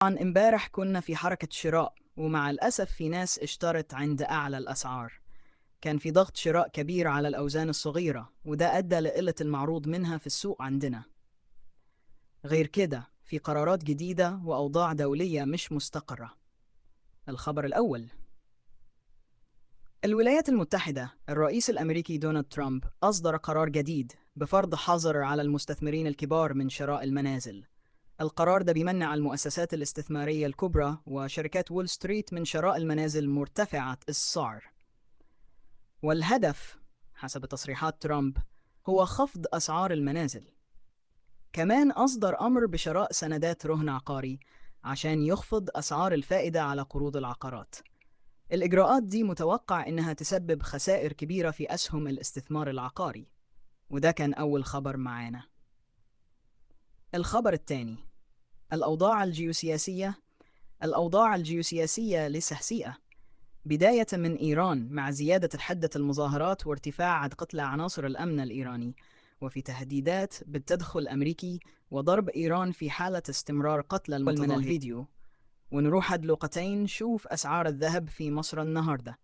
طبعا امبارح كنا في حركة شراء، ومع الأسف في ناس اشترت عند أعلى الأسعار. كان في ضغط شراء كبير على الأوزان الصغيرة، وده أدى لقلة المعروض منها في السوق عندنا. غير كده في قرارات جديدة وأوضاع دولية مش مستقرة. الخبر الأول: الولايات المتحدة، الرئيس الأمريكي دونالد ترامب أصدر قرار جديد بفرض حظر على المستثمرين الكبار من شراء المنازل. القرار ده بيمنع المؤسسات الاستثمارية الكبرى وشركات وول ستريت من شراء المنازل مرتفعة السعر. والهدف حسب تصريحات ترامب هو خفض أسعار المنازل. كمان أصدر أمر بشراء سندات رهن عقاري عشان يخفض أسعار الفائدة على قروض العقارات. الإجراءات دي متوقع إنها تسبب خسائر كبيرة في أسهم الاستثمار العقاري. وده كان أول خبر معانا. الخبر الثاني: الأوضاع الجيوسياسية. الأوضاع الجيوسياسية لسه سيئة، بداية من إيران مع زيادة حدة المظاهرات وارتفاع قتلى عناصر الأمن الإيراني، وفي تهديدات بالتدخل الأمريكي وضرب إيران في حالة استمرار قتلى المتظاهرين. من الفيديو ونروح لقطتين. شوف أسعار الذهب في مصر النهاردة.